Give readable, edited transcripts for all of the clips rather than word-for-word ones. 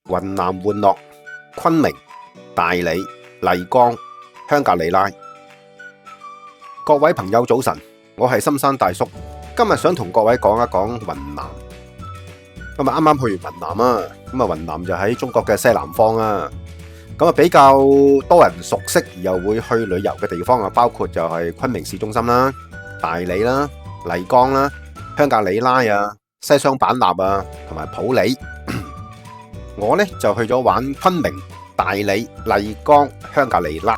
雲南玩樂、昆明、大理、麗江、香格里拉。各位朋友早晨，我係深山大叔，今日想同各位講一講雲南。咁啊，啱啱去完雲南啊，咁啊，雲南就喺中國嘅西南方啊，咁啊比較多人熟悉而又會去旅遊嘅地方啊，包括就係昆明市中心啦、大理啦、麗江啦、香格里拉啊、西雙版納啊，同埋普洱。我呢就去咗玩昆明、大理、麗江、香格里拉。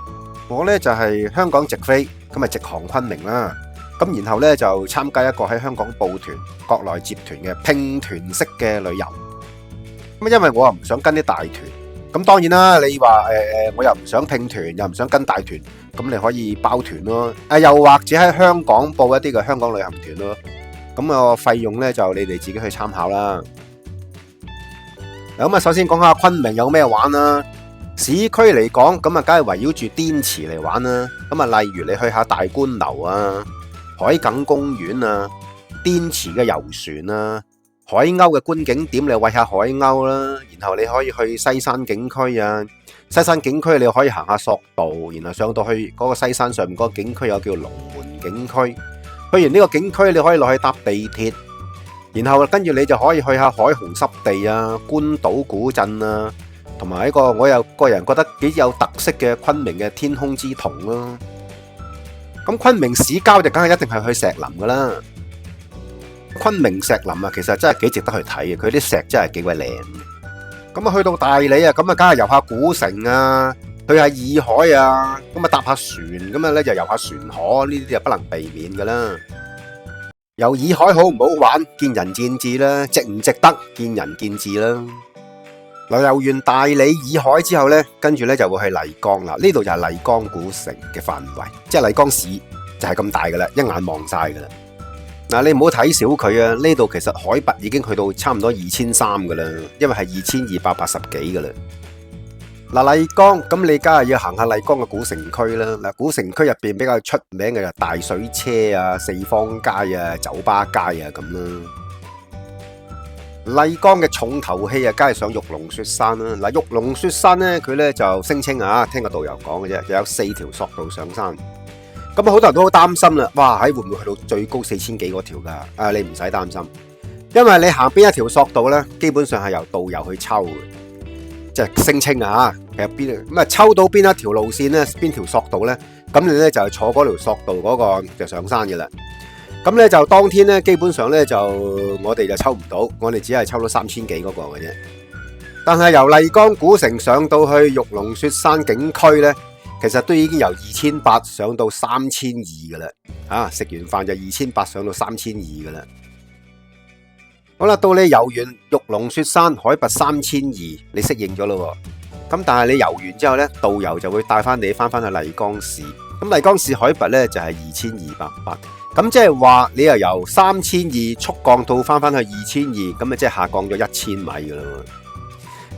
我呢就係香港直飛，咁啊直航昆明啦。咁然後呢就參加一個喺香港報團、國內接團嘅拼團式嘅旅遊。咁因為我又唔想跟啲大團，咁當然啦，你話我又唔想拼團，又唔想跟大團，咁你可以包團咯。又或者喺香港報一啲嘅香港旅行團咯。咁個費用呢就你哋自己去參考啦。咁啊，首先講下昆明有咩玩啦。市區嚟講，咁啊，梗係圍繞住滇池嚟玩啦。咁啊，例如你去下大觀樓啊、海埂公園啊、滇池嘅遊船啊、海鷗嘅觀景點，你餵下海鷗啦。然後你可以去西山景區啊，西山景區你可以行下索道，然後上到去嗰個西山上面嗰個景區有叫龍門景區。去完呢個景區，你可以落去搭地鐵。然後跟住你就可以去下海虹濕地啊、官島古鎮啊，同埋一個我有個人覺得幾有特色嘅昆明嘅天空之瞳咯。咁昆明市郊就梗係一定係去石林噶啦。昆明石林啊，其實真係幾值得去睇嘅，佢啲石真係幾鬼靚。咁啊去到大理啊，咁啊梗係遊下古城啊，去下洱海啊，咁啊搭下船，咁啊咧就遊下船河，呢啲就不能避免噶啦。遊洱海好唔好玩，見仁見智啦，值唔值得，見仁見智啦。嗱，遊完大理洱海之後呢，跟住呢就會去麗江啦。呢度就係麗江古城嘅範圍，即係麗江市就係咁大噶啦，一眼望晒噶啦。嗱，你唔好睇小佢啊，呢度其實海拔已經去到差唔多2300噶啦，因為係2280幾噶啦。嗱，麗江咁你梗係要行下麗江嘅古城區啦。嗱，古城區入邊比較出名嘅就大水車啊、四方街啊、酒吧街啊咁啦。麗江嘅重頭戲啊，梗係上玉龍雪山啦。嗱，玉龍雪山咧，佢咧就聲稱啊，聽個導遊講嘅啫，有4條索道上山。咁啊，好多人都好擔心啦。哇，會唔會去到最高4000幾嗰條噶？啊，你唔使擔心，因為你行邊一條索道咧，基本上係由導遊去抽嘅。即係聲稱啊，其實邊咁啊抽到邊一條路線咧，邊條索道咧，咁你咧就坐嗰條索道嗰個就上山嘅啦。咁咧就當天咧，基本上咧就我哋就抽唔到，我哋只係抽到3000幾嗰個嘅啫。但係由麗江古城上到去玉龍雪山景區咧，其實都已經由2800上到3200噶啦。啊，食完飯就2800上到3200噶啦。好啦，到你遊完玉龍雪山，海拔3200，你適應咗咯。咁但係你遊完之後呢，導遊就會帶翻你翻去麗江市。咁麗江市海拔呢就係2200，咁即係話你又由3200速降到翻去2200，咁啊即係下降咗1000米噶啦。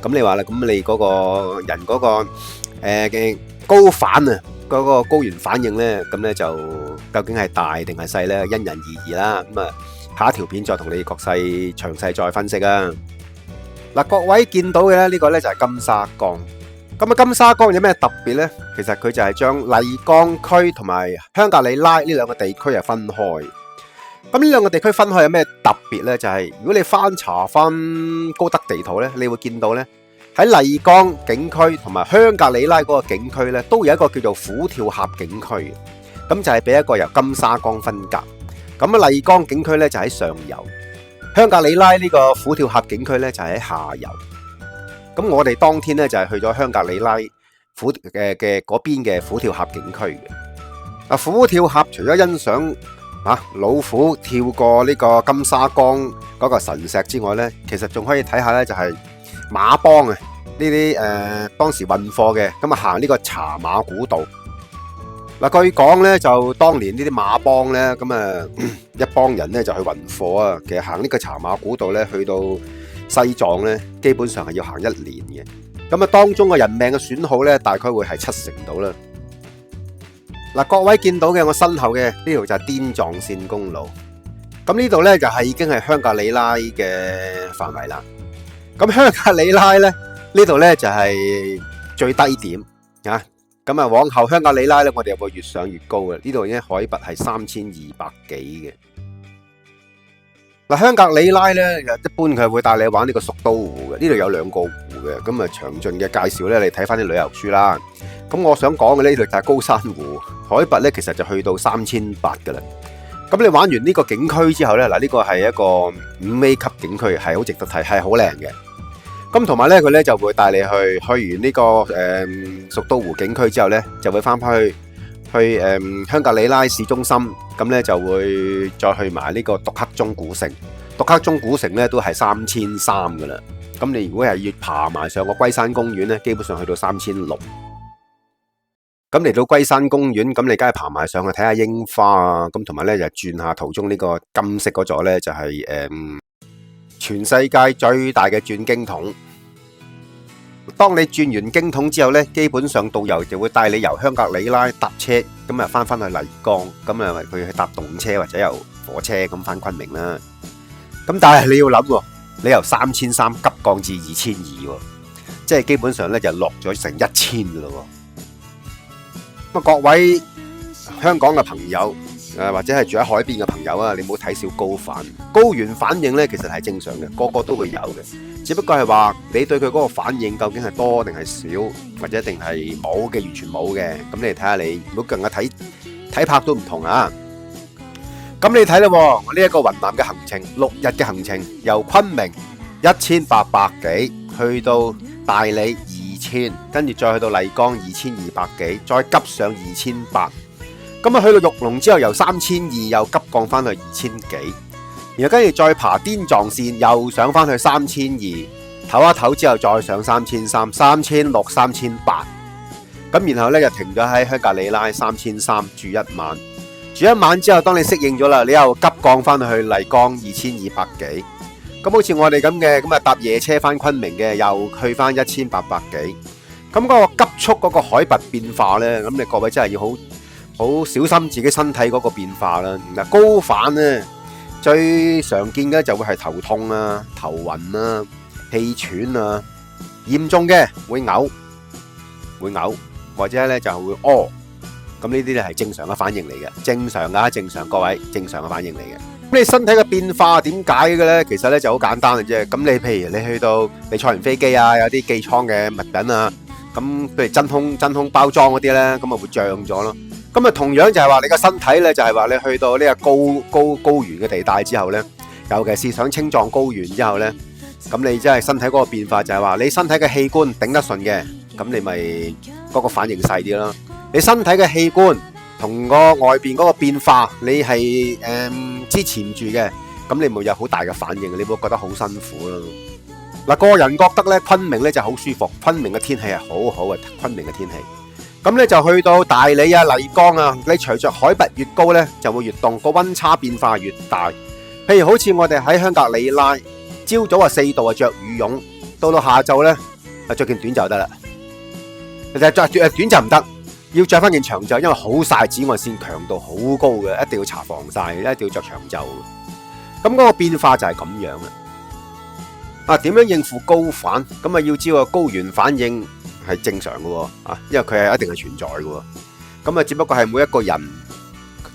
咁你話啦，咁你嗰個人嗰個嘅高反啊，嗰個高原反應呢，咁呢就究竟係大定係細呢？因人而異啦。咁啊。下一條片再同你詳細再分析啊！嗱，各位見到嘅咧，呢個咧就係金沙江。咁啊，金沙江有咩特別呢？其實佢就係將麗江區同埋香格里拉呢兩個地區啊分開。咁呢兩個地區分開有咩特別呢？就係如果你翻查翻高德地圖呢，你會見到呢，喺麗江景區同埋香格里拉嗰個景區呢，都有一個叫做虎跳峽景區。咁就係俾一個由金沙江分隔。咁啊，麗江景區咧就喺上游，香格里拉呢個虎跳峽景區咧就喺下游。咁我哋當天咧就係去咗香格里拉嘅嗰邊嘅虎跳峽景區嘅。啊，虎跳峽除咗欣賞老虎跳過呢個金沙江嗰個神石之外咧，其實仲可以睇下咧就係馬幫啊呢啲當時運貨嘅，咁啊行呢個茶馬古道。嗱，據講咧就當年呢啲馬幫咧，咁啊一幫人咧就去運貨啊。其實行呢個茶馬古道咧，去到西藏咧，基本上係要行1年嘅。咁啊，當中嘅人命嘅損耗咧，大概會係70%到啦。嗱，各位見到嘅我身後嘅呢條就係滇藏線公路。咁呢度咧就係已經係香格里拉嘅範圍啦。咁香格里拉咧呢度呢就係最低點啊。咁啊，往後香格里拉呢，我哋又會越上越高嘅。呢度已經海拔係3200幾嘅。嗱，香格里拉呢，一般佢會帶你玩呢個蜀都湖嘅。呢度有2個湖嘅，咁啊詳盡嘅介紹呢，你睇翻啲旅遊書啦。咁我想講嘅呢度就係高山湖，海拔呢其實就去到3800噶啦。咁你玩完呢個景區之後呢，嗱，呢個係一個5A 級景區，係好值得睇，係好靚嘅。咁同埋呢，佢呢就會帶你去完呢個蜀都湖景區之後呢，就會翻去香格里拉市中心，咁呢就會再去埋呢個杜克宗古城。杜克宗古城呢都係3300噶啦。咁你如果係要爬埋上個龜山公園呢，基本上去到3600。咁嚟到龜山公園，咁你梗係爬埋上去睇下櫻花啊。咁同埋呢就轉下途中呢個金色嗰座呢，就係全世界最大嘅轉經筒。當你轉完經筒之後呢，基本上導遊就會帶你由香格里拉搭車，咁啊翻去麗江，咁啊佢去搭動車或者由火車咁翻昆明啦。咁但係你要諗喎，你由3300急降至2200，即係基本上呢就落咗成1000噶咯。咁啊，各位香港嘅朋友，或者係住喺海邊嘅朋友啊，你唔好睇小高反。高原反應咧，其實係正常嘅，個個都會有嘅。只不過係話你對佢嗰個反應究竟係多定係少，或者一定係冇嘅，完全冇嘅。咁你睇下你，如果更加睇拍都唔同啊。咁你睇啦，我呢一個雲南嘅行程，6日嘅行程，由昆明1800幾去到大理2000，跟住再去到麗江2200幾，再急上2800。咁啊，去到玉龍之後，由3200又急降翻去2000幾，然後跟住再爬滇藏線，又上翻去3200，唞一唞之後再上3300、3600、3800，咁然後咧就停咗喺香格里拉3300住一晚，住一晚之後，當你適應咗啦，你又急降翻去麗江2200幾，咁好似我哋咁嘅，咁啊搭夜車翻昆明嘅，又去翻1800幾，咁嗰個急速嗰個海拔變化咧，咁你各位真係要好小心自己身體嗰個變化啦。嗱，高反咧最常見嘅就會係頭痛啊、頭暈啊、氣喘啊，嚴重嘅會嘔或者咧就會屙。咁呢啲咧係正常嘅反應嚟嘅，正常各位正常嘅反應嚟嘅。咁你身體嘅變化點解嘅咧？其實咧就好簡單嘅啫。咁你譬如你去到你坐完飛機啊，有啲寄艙嘅物品啊，咁譬如真空包裝嗰啲咧，咁啊會脹咗咯。咁啊，同樣就係話你個身體咧，就係話你去到呢個高原嘅地帶之後咧，尤其是上青藏高原之後咧，咁你真係身體嗰個變化就係話你身體嘅器官頂得順嘅，咁你咪嗰個反應細啲咯。你身體嘅器官同個外邊嗰個變化，你係支持唔住嘅，咁你咪有好大嘅反應，你會覺得好辛苦咯。嗱，個人覺得咧，昆明咧就好舒服，昆明嘅天氣係好好嘅，昆明嘅天氣。咁咧就去到大理啊、麗江啊，你隨着海拔越高咧，就會越凍，個溫差變化越大。譬如好似我哋喺香格里拉，朝早4度啊着羽絨，到下晝咧啊着件短袖得啦。但係着短袖唔得，要着翻件長袖，因為好曬，紫外線強度好高嘅，一定要搽防曬，一定要着長袖。咁嗰個變化就係咁樣啦。啊，點樣應付高反？咁啊要知道高原反應係正常嘅，因為佢係一定係存在嘅。咁啊，只不過係每一個人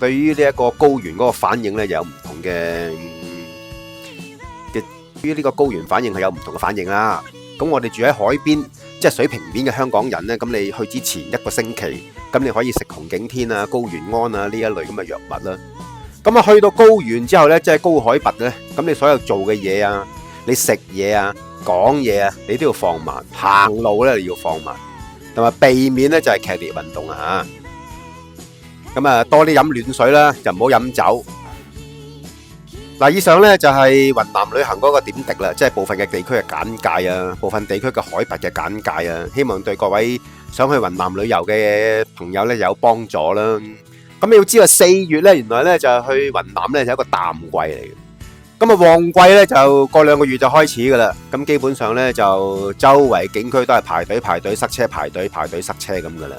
對於呢一個高原嗰個反應咧，有唔同嘅對於呢個高原反應係有唔同嘅反應啦。咁我哋住喺海邊，即係水平面嘅香港人咧，咁你去之前1個星期，咁你可以食紅景天啊、高原安啊呢一類咁嘅藥物啦。咁啊，去到高原之後咧，即係高海拔咧，咁你所有做嘅嘢啊，你食嘢啊、講嘢啊，你都要放慢，行路咧你要放慢，同埋避免咧就係劇烈運動啊。咁啊，多啲飲暖水啦，就唔好飲酒。嗱，以上咧就係雲南旅行嗰個點滴啦，即係部分嘅地區嘅簡介啊，部分地區嘅海拔嘅簡介啊，希望對各位想去雲南旅遊嘅朋友咧有幫助啦。咁你要知道4月咧，原來咧就去雲南咧就係一個淡季嚟嘅。咁啊，旺季咧就過2個月就開始噶啦。咁基本上咧就周圍景區都係排隊塞車，排隊塞車咁噶啦。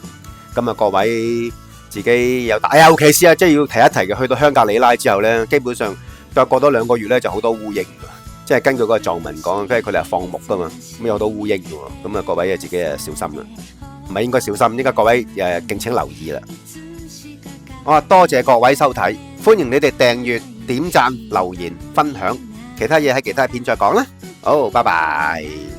咁啊，各位自己有尤其是啊，即係要提一提嘅，去到香格里拉之後咧，基本上再過多2個月咧就好多烏蠅。即係根據嗰個藏文講，佢哋係放牧噶嘛，咁有好多烏蠅嘅喎，咁啊各位自己小心啦，唔係應該小心，應該各位敬請留意啦。我多謝各位收睇，歡迎你哋訂閱、點讚、留言、分享，其他嘢喺其他片再講啦。好，拜拜。